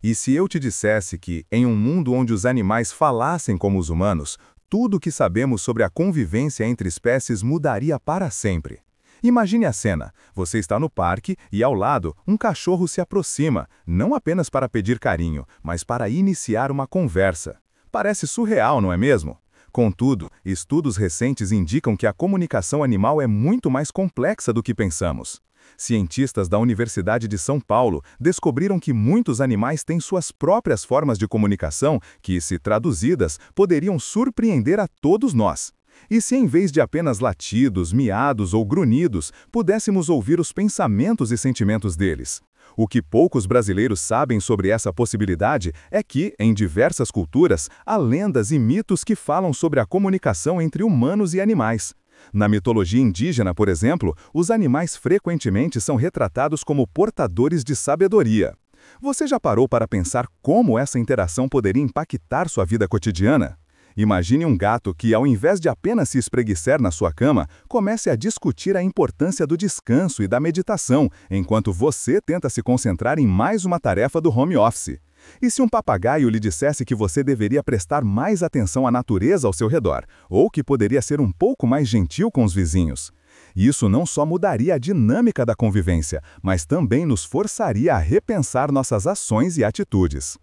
E se eu te dissesse que, em um mundo onde os animais falassem como os humanos, tudo o que sabemos sobre a convivência entre espécies mudaria para sempre? Imagine a cena. Você está no parque e, ao lado, um cachorro se aproxima, não apenas para pedir carinho, mas para iniciar uma conversa. Parece surreal, não é mesmo? Contudo, estudos recentes indicam que a comunicação animal é muito mais complexa do que pensamos. Cientistas da Universidade de São Paulo descobriram que muitos animais têm suas próprias formas de comunicação que, se traduzidas, poderiam surpreender a todos nós. E se em vez de apenas latidos, miados ou grunhidos, pudéssemos ouvir os pensamentos e sentimentos deles? O que poucos brasileiros sabem sobre essa possibilidade é que, em diversas culturas, há lendas e mitos que falam sobre a comunicação entre humanos e animais. Na mitologia indígena, por exemplo, os animais frequentemente são retratados como portadores de sabedoria. Você já parou para pensar como essa interação poderia impactar sua vida cotidiana? Imagine um gato que, ao invés de apenas se espreguiçar na sua cama, comece a discutir a importância do descanso e da meditação, enquanto você tenta se concentrar em mais uma tarefa do home office. E se um papagaio lhe dissesse que você deveria prestar mais atenção à natureza ao seu redor, ou que poderia ser um pouco mais gentil com os vizinhos? Isso não só mudaria a dinâmica da convivência, mas também nos forçaria a repensar nossas ações e atitudes.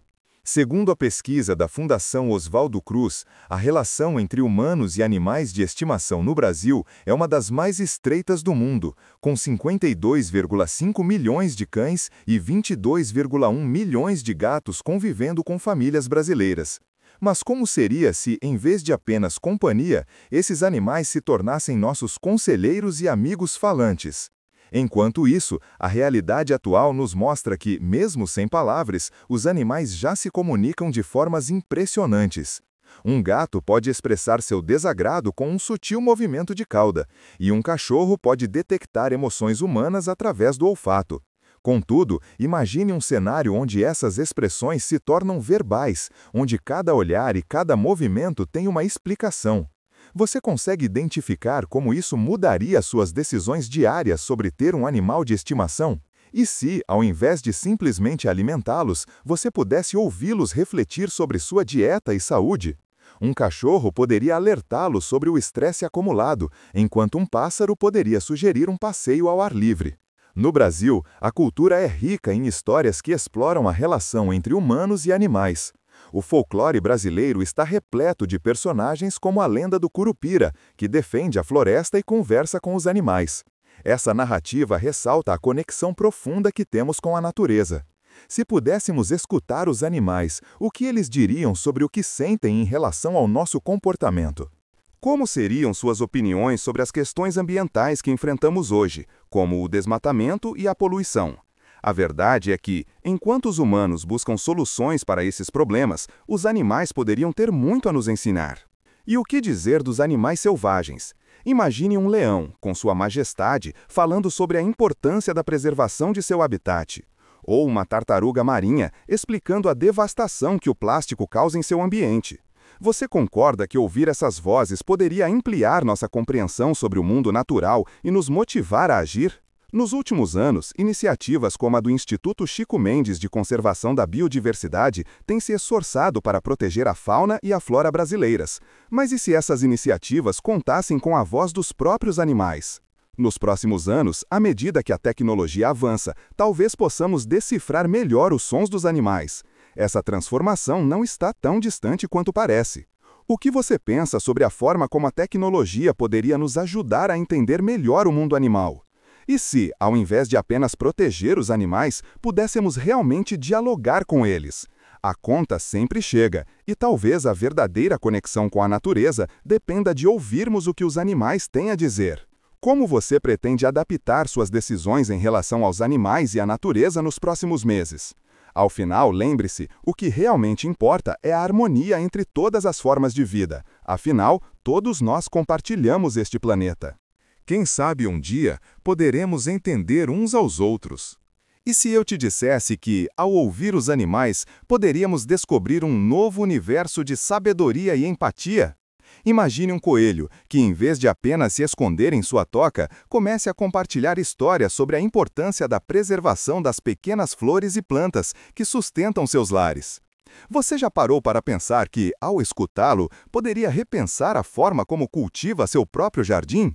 Segundo a pesquisa da Fundação Oswaldo Cruz, a relação entre humanos e animais de estimação no Brasil é uma das mais estreitas do mundo, com 52,5 milhões de cães e 22,1 milhões de gatos convivendo com famílias brasileiras. Mas como seria se, em vez de apenas companhia, esses animais se tornassem nossos conselheiros e amigos falantes? Enquanto isso, a realidade atual nos mostra que, mesmo sem palavras, os animais já se comunicam de formas impressionantes. Um gato pode expressar seu desagrado com um sutil movimento de cauda, e um cachorro pode detectar emoções humanas através do olfato. Contudo, imagine um cenário onde essas expressões se tornam verbais, onde cada olhar e cada movimento tem uma explicação. Você consegue identificar como isso mudaria suas decisões diárias sobre ter um animal de estimação? E se, ao invés de simplesmente alimentá-los, você pudesse ouvi-los refletir sobre sua dieta e saúde? Um cachorro poderia alertá-lo sobre o estresse acumulado, enquanto um pássaro poderia sugerir um passeio ao ar livre. No Brasil, a cultura é rica em histórias que exploram a relação entre humanos e animais. O folclore brasileiro está repleto de personagens como a lenda do Curupira, que defende a floresta e conversa com os animais. Essa narrativa ressalta a conexão profunda que temos com a natureza. Se pudéssemos escutar os animais, o que eles diriam sobre o que sentem em relação ao nosso comportamento? Como seriam suas opiniões sobre as questões ambientais que enfrentamos hoje, como o desmatamento e a poluição? A verdade é que, enquanto os humanos buscam soluções para esses problemas, os animais poderiam ter muito a nos ensinar. E o que dizer dos animais selvagens? Imagine um leão, com sua majestade, falando sobre a importância da preservação de seu habitat. Ou uma tartaruga marinha, explicando a devastação que o plástico causa em seu ambiente. Você concorda que ouvir essas vozes poderia ampliar nossa compreensão sobre o mundo natural e nos motivar a agir? Nos últimos anos, iniciativas como a do Instituto Chico Mendes de Conservação da Biodiversidade têm se esforçado para proteger a fauna e a flora brasileiras. Mas e se essas iniciativas contassem com a voz dos próprios animais? Nos próximos anos, à medida que a tecnologia avança, talvez possamos decifrar melhor os sons dos animais. Essa transformação não está tão distante quanto parece. O que você pensa sobre a forma como a tecnologia poderia nos ajudar a entender melhor o mundo animal? E se, ao invés de apenas proteger os animais, pudéssemos realmente dialogar com eles? A conta sempre chega, e talvez a verdadeira conexão com a natureza dependa de ouvirmos o que os animais têm a dizer. Como você pretende adaptar suas decisões em relação aos animais e à natureza nos próximos meses? Ao final, lembre-se, o que realmente importa é a harmonia entre todas as formas de vida. Afinal, todos nós compartilhamos este planeta. Quem sabe um dia poderemos entender uns aos outros. E se eu te dissesse que, ao ouvir os animais, poderíamos descobrir um novo universo de sabedoria e empatia? Imagine um coelho que, em vez de apenas se esconder em sua toca, comece a compartilhar histórias sobre a importância da preservação das pequenas flores e plantas que sustentam seus lares. Você já parou para pensar que, ao escutá-lo, poderia repensar a forma como cultiva seu próprio jardim?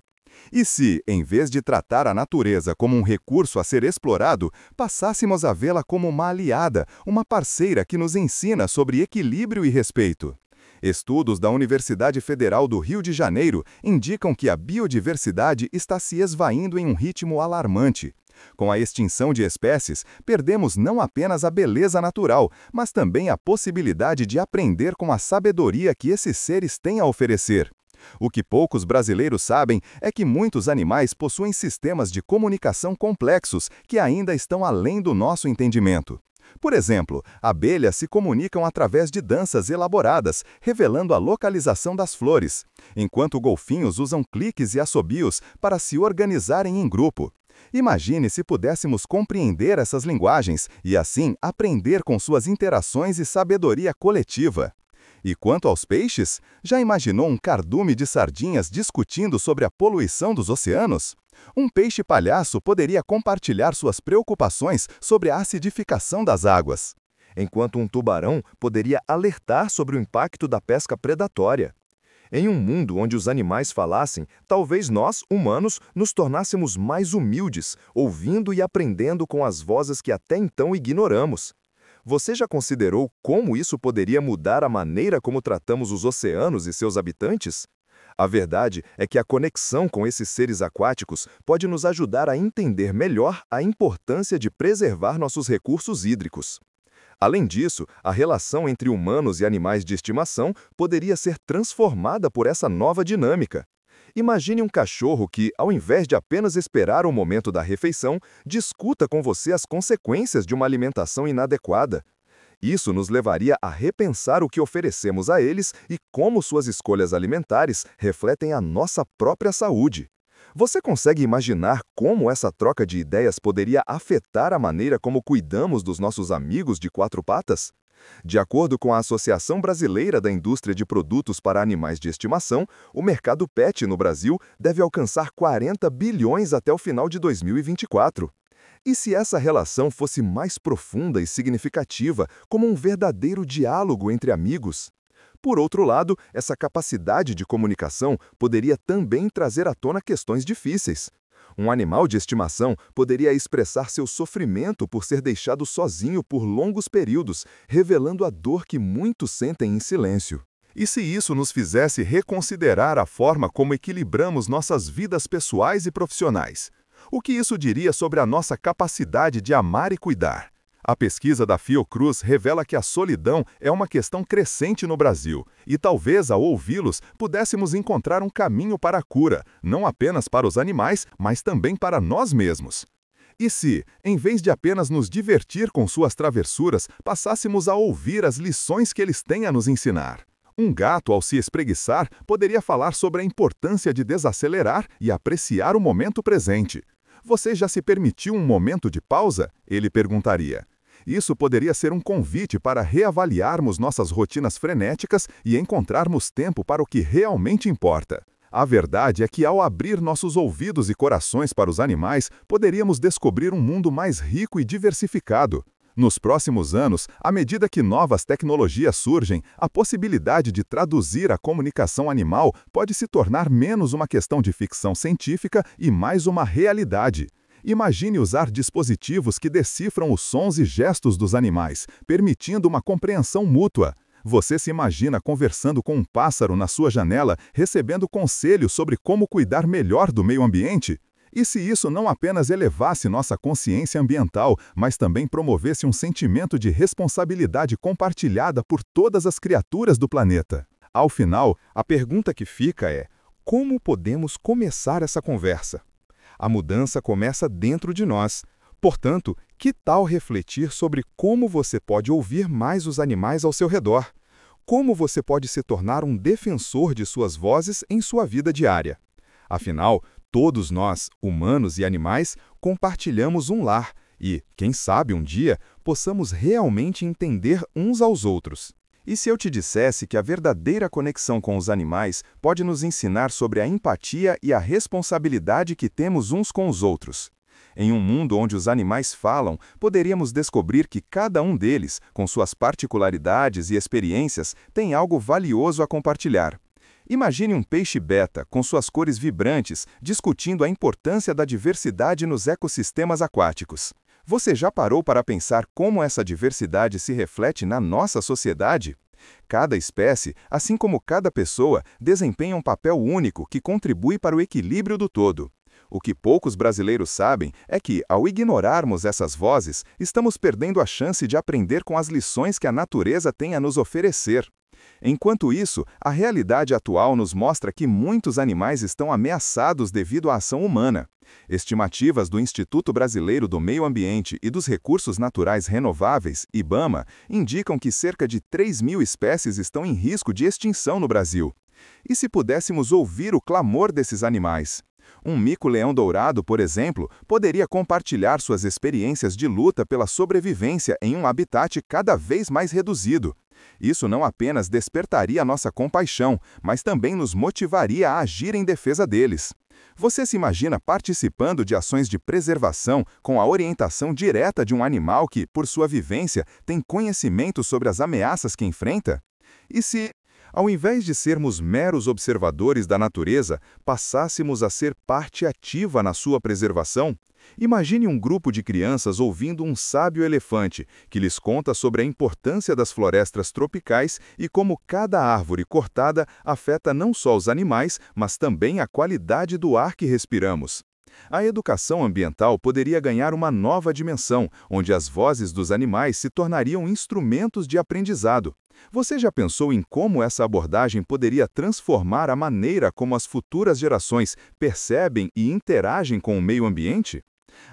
E se, em vez de tratar a natureza como um recurso a ser explorado, passássemos a vê-la como uma aliada, uma parceira que nos ensina sobre equilíbrio e respeito? Estudos da Universidade Federal do Rio de Janeiro indicam que a biodiversidade está se esvaindo em um ritmo alarmante. Com a extinção de espécies, perdemos não apenas a beleza natural, mas também a possibilidade de aprender com a sabedoria que esses seres têm a oferecer. O que poucos brasileiros sabem é que muitos animais possuem sistemas de comunicação complexos que ainda estão além do nosso entendimento. Por exemplo, abelhas se comunicam através de danças elaboradas, revelando a localização das flores, enquanto golfinhos usam cliques e assobios para se organizarem em grupo. Imagine se pudéssemos compreender essas linguagens e, assim, aprender com suas interações e sabedoria coletiva. E quanto aos peixes, já imaginou um cardume de sardinhas discutindo sobre a poluição dos oceanos? Um peixe palhaço poderia compartilhar suas preocupações sobre a acidificação das águas, enquanto um tubarão poderia alertar sobre o impacto da pesca predatória. Em um mundo onde os animais falassem, talvez nós, humanos, nos tornássemos mais humildes, ouvindo e aprendendo com as vozes que até então ignoramos. Você já considerou como isso poderia mudar a maneira como tratamos os oceanos e seus habitantes? A verdade é que a conexão com esses seres aquáticos pode nos ajudar a entender melhor a importância de preservar nossos recursos hídricos. Além disso, a relação entre humanos e animais de estimação poderia ser transformada por essa nova dinâmica. Imagine um cachorro que, ao invés de apenas esperar o momento da refeição, discuta com você as consequências de uma alimentação inadequada. Isso nos levaria a repensar o que oferecemos a eles e como suas escolhas alimentares refletem a nossa própria saúde. Você consegue imaginar como essa troca de ideias poderia afetar a maneira como cuidamos dos nossos amigos de quatro patas? De acordo com a Associação Brasileira da Indústria de Produtos para Animais de Estimação, o mercado pet no Brasil deve alcançar 40 bilhões até o final de 2024. E se essa relação fosse mais profunda e significativa, como um verdadeiro diálogo entre amigos? Por outro lado, essa capacidade de comunicação poderia também trazer à tona questões difíceis. Um animal de estimação poderia expressar seu sofrimento por ser deixado sozinho por longos períodos, revelando a dor que muitos sentem em silêncio. E se isso nos fizesse reconsiderar a forma como equilibramos nossas vidas pessoais e profissionais? O que isso diria sobre a nossa capacidade de amar e cuidar? A pesquisa da Fiocruz revela que a solidão é uma questão crescente no Brasil, e talvez, ao ouvi-los, pudéssemos encontrar um caminho para a cura, não apenas para os animais, mas também para nós mesmos. E se, em vez de apenas nos divertir com suas travessuras, passássemos a ouvir as lições que eles têm a nos ensinar? Um gato, ao se espreguiçar, poderia falar sobre a importância de desacelerar e apreciar o momento presente. Você já se permitiu um momento de pausa? Ele perguntaria. Isso poderia ser um convite para reavaliarmos nossas rotinas frenéticas e encontrarmos tempo para o que realmente importa. A verdade é que, ao abrir nossos ouvidos e corações para os animais, poderíamos descobrir um mundo mais rico e diversificado. Nos próximos anos, à medida que novas tecnologias surgem, a possibilidade de traduzir a comunicação animal pode se tornar menos uma questão de ficção científica e mais uma realidade. Imagine usar dispositivos que decifram os sons e gestos dos animais, permitindo uma compreensão mútua. Você se imagina conversando com um pássaro na sua janela, recebendo conselhos sobre como cuidar melhor do meio ambiente? E se isso não apenas elevasse nossa consciência ambiental, mas também promovesse um sentimento de responsabilidade compartilhada por todas as criaturas do planeta? Ao final, a pergunta que fica é: como podemos começar essa conversa? A mudança começa dentro de nós. Portanto, que tal refletir sobre como você pode ouvir mais os animais ao seu redor? Como você pode se tornar um defensor de suas vozes em sua vida diária? Afinal, todos nós, humanos e animais, compartilhamos um lar e, quem sabe um dia, possamos realmente entender uns aos outros. E se eu te dissesse que a verdadeira conexão com os animais pode nos ensinar sobre a empatia e a responsabilidade que temos uns com os outros? Em um mundo onde os animais falam, poderíamos descobrir que cada um deles, com suas particularidades e experiências, tem algo valioso a compartilhar. Imagine um peixe beta, com suas cores vibrantes, discutindo a importância da diversidade nos ecossistemas aquáticos. Você já parou para pensar como essa diversidade se reflete na nossa sociedade? Cada espécie, assim como cada pessoa, desempenha um papel único que contribui para o equilíbrio do todo. O que poucos brasileiros sabem é que, ao ignorarmos essas vozes, estamos perdendo a chance de aprender com as lições que a natureza tem a nos oferecer. Enquanto isso, a realidade atual nos mostra que muitos animais estão ameaçados devido à ação humana. Estimativas do Instituto Brasileiro do Meio Ambiente e dos Recursos Naturais Renováveis, IBAMA, indicam que cerca de 3.000 espécies estão em risco de extinção no Brasil. E se pudéssemos ouvir o clamor desses animais? Um mico-leão-dourado, por exemplo, poderia compartilhar suas experiências de luta pela sobrevivência em um habitat cada vez mais reduzido. Isso não apenas despertaria nossa compaixão, mas também nos motivaria a agir em defesa deles. Você se imagina participando de ações de preservação com a orientação direta de um animal que, por sua vivência, tem conhecimento sobre as ameaças que enfrenta? E se, ao invés de sermos meros observadores da natureza, passássemos a ser parte ativa na sua preservação? Imagine um grupo de crianças ouvindo um sábio elefante que lhes conta sobre a importância das florestas tropicais e como cada árvore cortada afeta não só os animais, mas também a qualidade do ar que respiramos. A educação ambiental poderia ganhar uma nova dimensão, onde as vozes dos animais se tornariam instrumentos de aprendizado. Você já pensou em como essa abordagem poderia transformar a maneira como as futuras gerações percebem e interagem com o meio ambiente?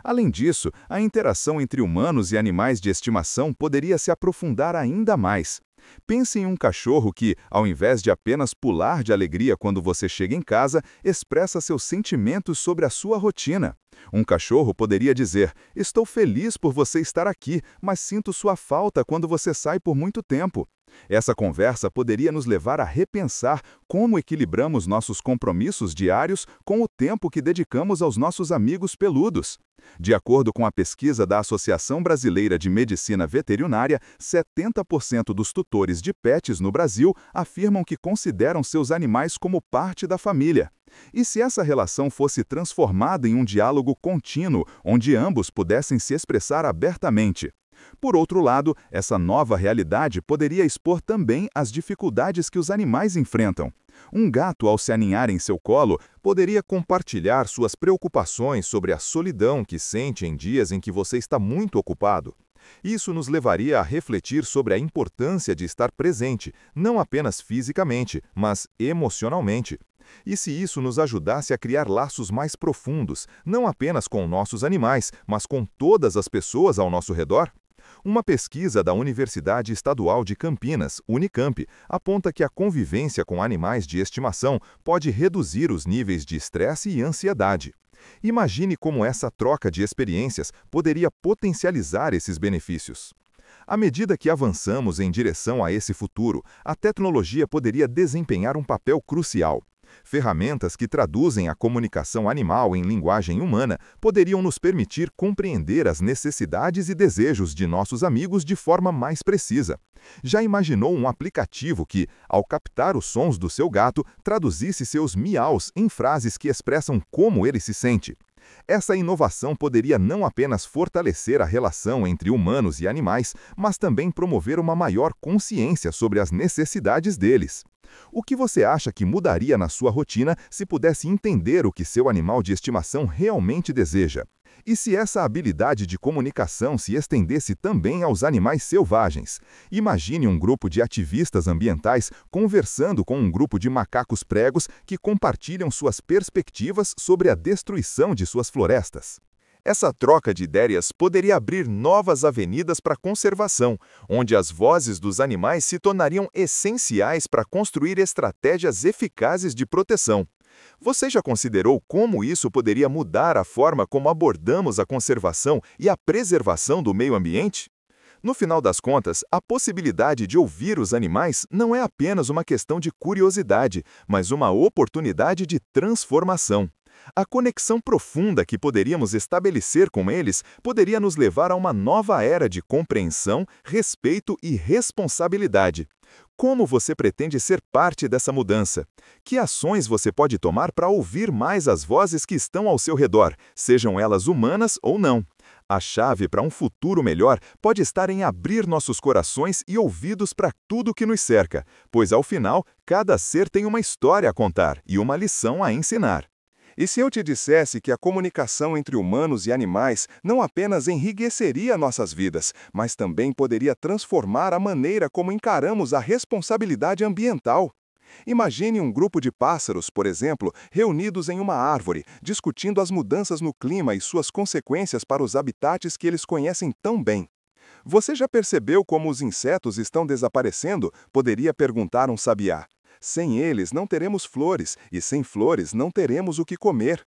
Além disso, a interação entre humanos e animais de estimação poderia se aprofundar ainda mais. Pense em um cachorro que, ao invés de apenas pular de alegria quando você chega em casa, expressa seus sentimentos sobre a sua rotina. Um cachorro poderia dizer: "Estou feliz por você estar aqui, mas sinto sua falta quando você sai por muito tempo." Essa conversa poderia nos levar a repensar como equilibramos nossos compromissos diários com o tempo que dedicamos aos nossos amigos peludos. De acordo com a pesquisa da Associação Brasileira de Medicina Veterinária, 70% dos tutores de pets no Brasil afirmam que consideram seus animais como parte da família. E se essa relação fosse transformada em um diálogo contínuo, onde ambos pudessem se expressar abertamente? Por outro lado, essa nova realidade poderia expor também as dificuldades que os animais enfrentam. Um gato, ao se aninhar em seu colo, poderia compartilhar suas preocupações sobre a solidão que sente em dias em que você está muito ocupado. Isso nos levaria a refletir sobre a importância de estar presente, não apenas fisicamente, mas emocionalmente. E se isso nos ajudasse a criar laços mais profundos, não apenas com nossos animais, mas com todas as pessoas ao nosso redor? Uma pesquisa da Universidade Estadual de Campinas, Unicamp, aponta que a convivência com animais de estimação pode reduzir os níveis de estresse e ansiedade. Imagine como essa troca de experiências poderia potencializar esses benefícios. À medida que avançamos em direção a esse futuro, a tecnologia poderia desempenhar um papel crucial. Ferramentas que traduzem a comunicação animal em linguagem humana poderiam nos permitir compreender as necessidades e desejos de nossos amigos de forma mais precisa. Já imaginou um aplicativo que, ao captar os sons do seu gato, traduzisse seus miaus em frases que expressam como ele se sente? Essa inovação poderia não apenas fortalecer a relação entre humanos e animais, mas também promover uma maior consciência sobre as necessidades deles. O que você acha que mudaria na sua rotina se pudesse entender o que seu animal de estimação realmente deseja? E se essa habilidade de comunicação se estendesse também aos animais selvagens? Imagine um grupo de ativistas ambientais conversando com um grupo de macacos pregos que compartilham suas perspectivas sobre a destruição de suas florestas. Essa troca de ideias poderia abrir novas avenidas para a conservação, onde as vozes dos animais se tornariam essenciais para construir estratégias eficazes de proteção. Você já considerou como isso poderia mudar a forma como abordamos a conservação e a preservação do meio ambiente? No final das contas, a possibilidade de ouvir os animais não é apenas uma questão de curiosidade, mas uma oportunidade de transformação. A conexão profunda que poderíamos estabelecer com eles poderia nos levar a uma nova era de compreensão, respeito e responsabilidade. Como você pretende ser parte dessa mudança? Que ações você pode tomar para ouvir mais as vozes que estão ao seu redor, sejam elas humanas ou não? A chave para um futuro melhor pode estar em abrir nossos corações e ouvidos para tudo que nos cerca, pois ao final, cada ser tem uma história a contar e uma lição a ensinar. E se eu te dissesse que a comunicação entre humanos e animais não apenas enriqueceria nossas vidas, mas também poderia transformar a maneira como encaramos a responsabilidade ambiental? Imagine um grupo de pássaros, por exemplo, reunidos em uma árvore, discutindo as mudanças no clima e suas consequências para os habitats que eles conhecem tão bem. Você já percebeu como os insetos estão desaparecendo? Poderia perguntar um sabiá. Sem eles não teremos flores, e sem flores não teremos o que comer.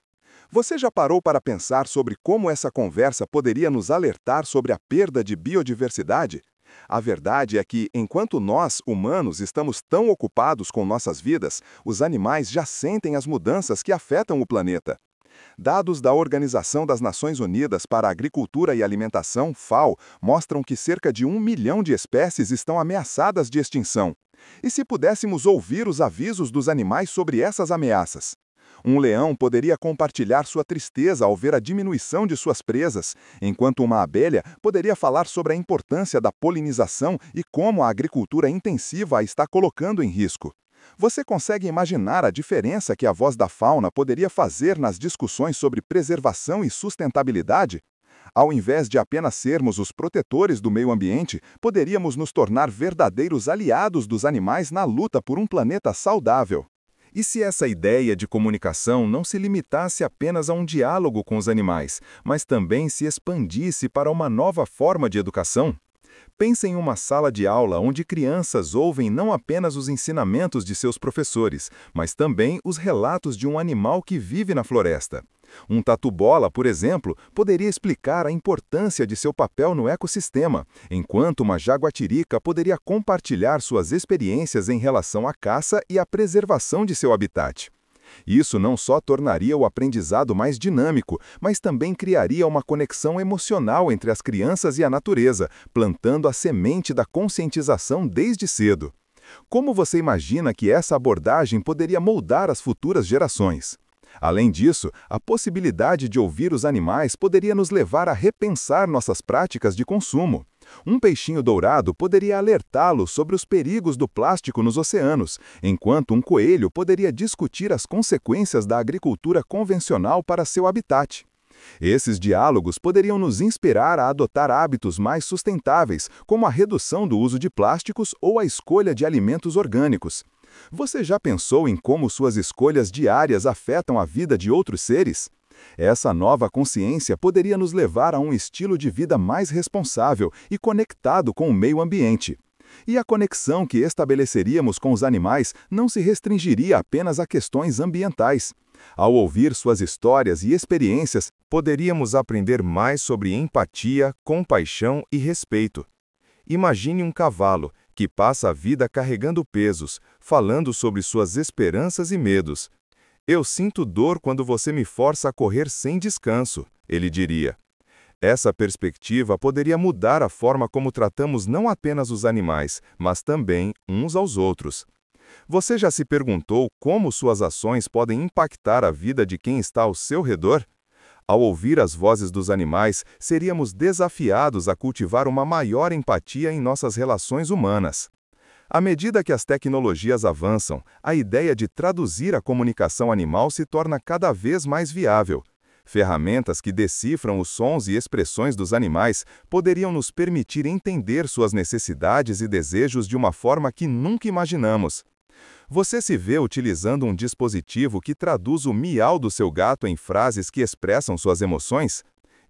Você já parou para pensar sobre como essa conversa poderia nos alertar sobre a perda de biodiversidade? A verdade é que, enquanto nós, humanos, estamos tão ocupados com nossas vidas, os animais já sentem as mudanças que afetam o planeta. Dados da Organização das Nações Unidas para a Agricultura e Alimentação, FAO, mostram que cerca de 1 milhão de espécies estão ameaçadas de extinção. E se pudéssemos ouvir os avisos dos animais sobre essas ameaças? Um leão poderia compartilhar sua tristeza ao ver a diminuição de suas presas, enquanto uma abelha poderia falar sobre a importância da polinização e como a agricultura intensiva a está colocando em risco. Você consegue imaginar a diferença que a voz da fauna poderia fazer nas discussões sobre preservação e sustentabilidade? Ao invés de apenas sermos os protetores do meio ambiente, poderíamos nos tornar verdadeiros aliados dos animais na luta por um planeta saudável. E se essa ideia de comunicação não se limitasse apenas a um diálogo com os animais, mas também se expandisse para uma nova forma de educação? Pense em uma sala de aula onde crianças ouvem não apenas os ensinamentos de seus professores, mas também os relatos de um animal que vive na floresta. Um tatu-bola, por exemplo, poderia explicar a importância de seu papel no ecossistema, enquanto uma jaguatirica poderia compartilhar suas experiências em relação à caça e à preservação de seu habitat. Isso não só tornaria o aprendizado mais dinâmico, mas também criaria uma conexão emocional entre as crianças e a natureza, plantando a semente da conscientização desde cedo. Como você imagina que essa abordagem poderia moldar as futuras gerações? Além disso, a possibilidade de ouvir os animais poderia nos levar a repensar nossas práticas de consumo. Um peixinho dourado poderia alertá-lo sobre os perigos do plástico nos oceanos, enquanto um coelho poderia discutir as consequências da agricultura convencional para seu habitat. Esses diálogos poderiam nos inspirar a adotar hábitos mais sustentáveis, como a redução do uso de plásticos ou a escolha de alimentos orgânicos. Você já pensou em como suas escolhas diárias afetam a vida de outros seres? Essa nova consciência poderia nos levar a um estilo de vida mais responsável e conectado com o meio ambiente. E a conexão que estabeleceríamos com os animais não se restringiria apenas a questões ambientais. Ao ouvir suas histórias e experiências, poderíamos aprender mais sobre empatia, compaixão e respeito. Imagine um cavalo que passa a vida carregando pesos, falando sobre suas esperanças e medos. Eu sinto dor quando você me força a correr sem descanso, ele diria. Essa perspectiva poderia mudar a forma como tratamos não apenas os animais, mas também uns aos outros. Você já se perguntou como suas ações podem impactar a vida de quem está ao seu redor? Ao ouvir as vozes dos animais, seríamos desafiados a cultivar uma maior empatia em nossas relações humanas. À medida que as tecnologias avançam, a ideia de traduzir a comunicação animal se torna cada vez mais viável. Ferramentas que decifram os sons e expressões dos animais poderiam nos permitir entender suas necessidades e desejos de uma forma que nunca imaginamos. Você se vê utilizando um dispositivo que traduz o miau do seu gato em frases que expressam suas emoções?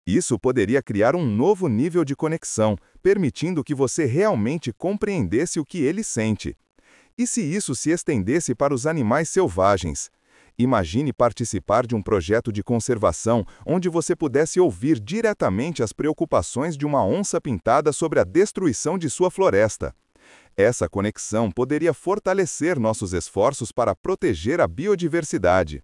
Isso poderia criar um novo nível de conexão, permitindo que você realmente compreendesse o que ele sente. E se isso se estendesse para os animais selvagens? Imagine participar de um projeto de conservação onde você pudesse ouvir diretamente as preocupações de uma onça-pintada sobre a destruição de sua floresta. Essa conexão poderia fortalecer nossos esforços para proteger a biodiversidade.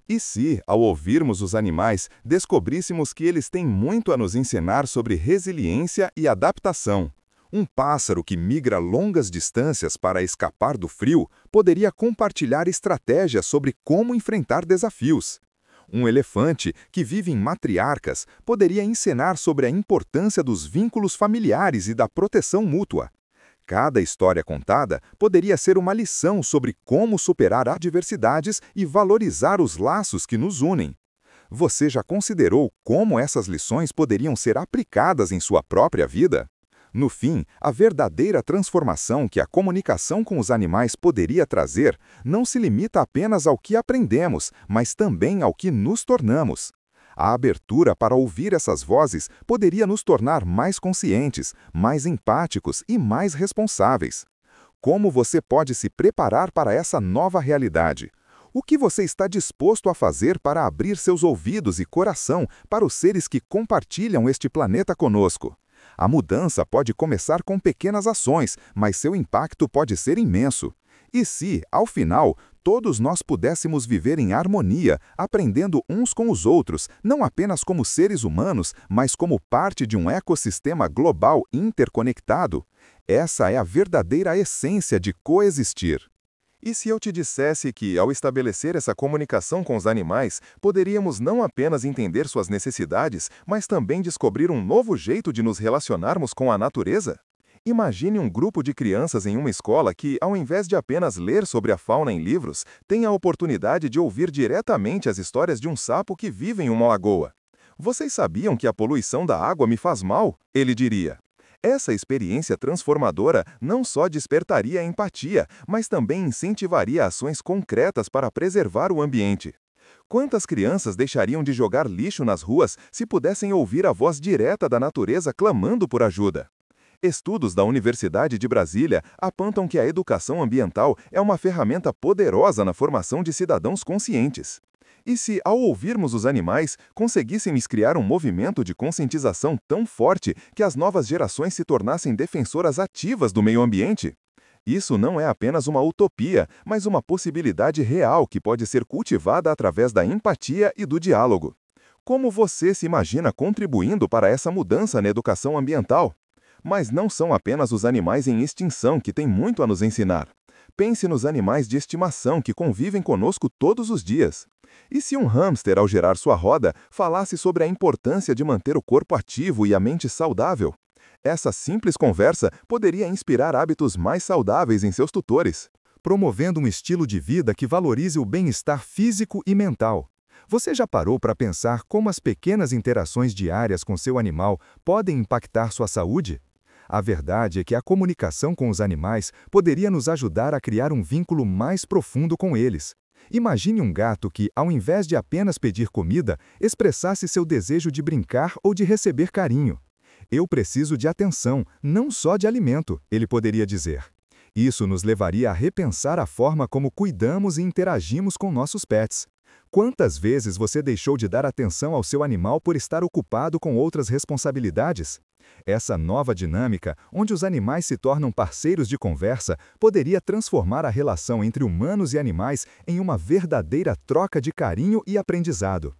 E se, ao ouvirmos os animais, descobríssemos que eles têm muito a nos ensinar sobre resiliência e adaptação? Um pássaro que migra longas distâncias para escapar do frio poderia compartilhar estratégias sobre como enfrentar desafios. Um elefante que vive em matriarcas poderia ensinar sobre a importância dos vínculos familiares e da proteção mútua. Cada história contada poderia ser uma lição sobre como superar adversidades e valorizar os laços que nos unem. Você já considerou como essas lições poderiam ser aplicadas em sua própria vida? No fim, a verdadeira transformação que a comunicação com os animais poderia trazer não se limita apenas ao que aprendemos, mas também ao que nos tornamos. A abertura para ouvir essas vozes poderia nos tornar mais conscientes, mais empáticos e mais responsáveis. Como você pode se preparar para essa nova realidade? O que você está disposto a fazer para abrir seus ouvidos e coração para os seres que compartilham este planeta conosco? A mudança pode começar com pequenas ações, mas seu impacto pode ser imenso. E se, ao final, todos nós pudéssemos viver em harmonia, aprendendo uns com os outros, não apenas como seres humanos, mas como parte de um ecossistema global interconectado? Essa é a verdadeira essência de coexistir. E se eu te dissesse que, ao estabelecer essa comunicação com os animais, poderíamos não apenas entender suas necessidades, mas também descobrir um novo jeito de nos relacionarmos com a natureza? Imagine um grupo de crianças em uma escola que, ao invés de apenas ler sobre a fauna em livros, tem a oportunidade de ouvir diretamente as histórias de um sapo que vive em uma lagoa. Vocês sabiam que a poluição da água me faz mal? Ele diria. Essa experiência transformadora não só despertaria a empatia, mas também incentivaria ações concretas para preservar o ambiente. Quantas crianças deixariam de jogar lixo nas ruas se pudessem ouvir a voz direta da natureza clamando por ajuda? Estudos da Universidade de Brasília apontam que a educação ambiental é uma ferramenta poderosa na formação de cidadãos conscientes. E se, ao ouvirmos os animais, conseguíssemos criar um movimento de conscientização tão forte que as novas gerações se tornassem defensoras ativas do meio ambiente? Isso não é apenas uma utopia, mas uma possibilidade real que pode ser cultivada através da empatia e do diálogo. Como você se imagina contribuindo para essa mudança na educação ambiental? Mas não são apenas os animais em extinção que têm muito a nos ensinar. Pense nos animais de estimação que convivem conosco todos os dias. E se um hamster, ao gerar sua roda, falasse sobre a importância de manter o corpo ativo e a mente saudável? Essa simples conversa poderia inspirar hábitos mais saudáveis em seus tutores, promovendo um estilo de vida que valorize o bem-estar físico e mental. Você já parou para pensar como as pequenas interações diárias com seu animal podem impactar sua saúde? A verdade é que a comunicação com os animais poderia nos ajudar a criar um vínculo mais profundo com eles. Imagine um gato que, ao invés de apenas pedir comida, expressasse seu desejo de brincar ou de receber carinho. Eu preciso de atenção, não só de alimento, ele poderia dizer. Isso nos levaria a repensar a forma como cuidamos e interagimos com nossos pets. Quantas vezes você deixou de dar atenção ao seu animal por estar ocupado com outras responsabilidades? Essa nova dinâmica, onde os animais se tornam parceiros de conversa, poderia transformar a relação entre humanos e animais em uma verdadeira troca de carinho e aprendizado.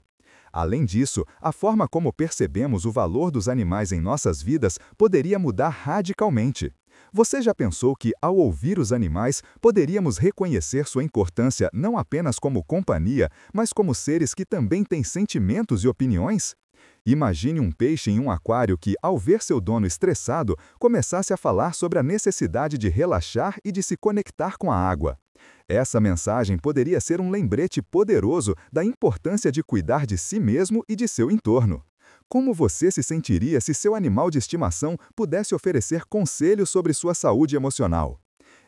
Além disso, a forma como percebemos o valor dos animais em nossas vidas poderia mudar radicalmente. Você já pensou que, ao ouvir os animais, poderíamos reconhecer sua importância não apenas como companhia, mas como seres que também têm sentimentos e opiniões? Imagine um peixe em um aquário que, ao ver seu dono estressado, começasse a falar sobre a necessidade de relaxar e de se conectar com a água. Essa mensagem poderia ser um lembrete poderoso da importância de cuidar de si mesmo e de seu entorno. Como você se sentiria se seu animal de estimação pudesse oferecer conselhos sobre sua saúde emocional?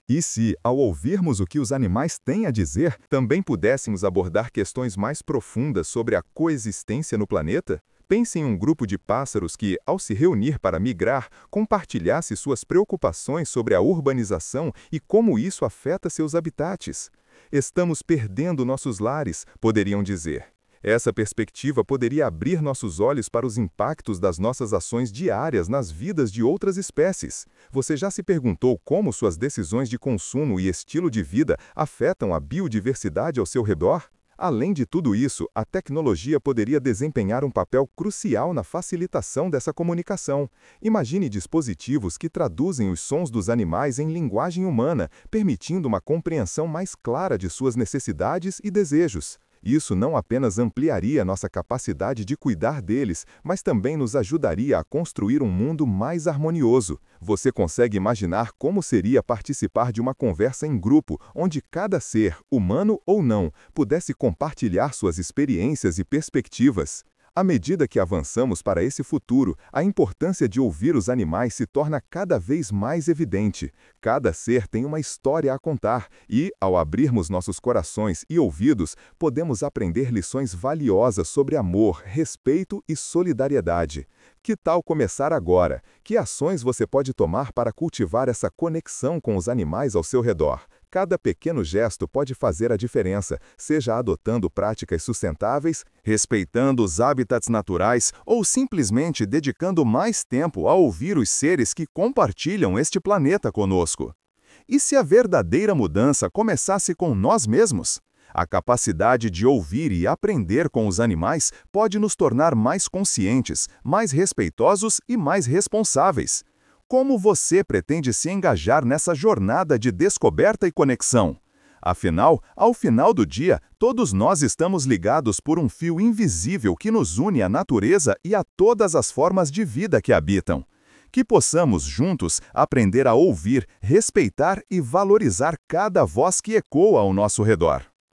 E se, ao ouvirmos o que os animais têm a dizer, também pudéssemos abordar questões mais profundas sobre a coexistência no planeta? Pense em um grupo de pássaros que, ao se reunir para migrar, compartilhasse suas preocupações sobre a urbanização e como isso afeta seus habitats. Estamos perdendo nossos lares, poderiam dizer. Essa perspectiva poderia abrir nossos olhos para os impactos das nossas ações diárias nas vidas de outras espécies. Você já se perguntou como suas decisões de consumo e estilo de vida afetam a biodiversidade ao seu redor? Além de tudo isso, a tecnologia poderia desempenhar um papel crucial na facilitação dessa comunicação. Imagine dispositivos que traduzem os sons dos animais em linguagem humana, permitindo uma compreensão mais clara de suas necessidades e desejos. Isso não apenas ampliaria nossa capacidade de cuidar deles, mas também nos ajudaria a construir um mundo mais harmonioso. Você consegue imaginar como seria participar de uma conversa em grupo, onde cada ser, humano ou não, pudesse compartilhar suas experiências e perspectivas? À medida que avançamos para esse futuro, a importância de ouvir os animais se torna cada vez mais evidente. Cada ser tem uma história a contar e, ao abrirmos nossos corações e ouvidos, podemos aprender lições valiosas sobre amor, respeito e solidariedade. Que tal começar agora? Que ações você pode tomar para cultivar essa conexão com os animais ao seu redor? Cada pequeno gesto pode fazer a diferença, seja adotando práticas sustentáveis, respeitando os hábitats naturais ou simplesmente dedicando mais tempo a ouvir os seres que compartilham este planeta conosco. E se a verdadeira mudança começasse com nós mesmos? A capacidade de ouvir e aprender com os animais pode nos tornar mais conscientes, mais respeitosos e mais responsáveis. Como você pretende se engajar nessa jornada de descoberta e conexão? Afinal, ao final do dia, todos nós estamos ligados por um fio invisível que nos une à natureza e a todas as formas de vida que habitam. Que possamos juntos aprender a ouvir, respeitar e valorizar cada voz que ecoa ao nosso redor.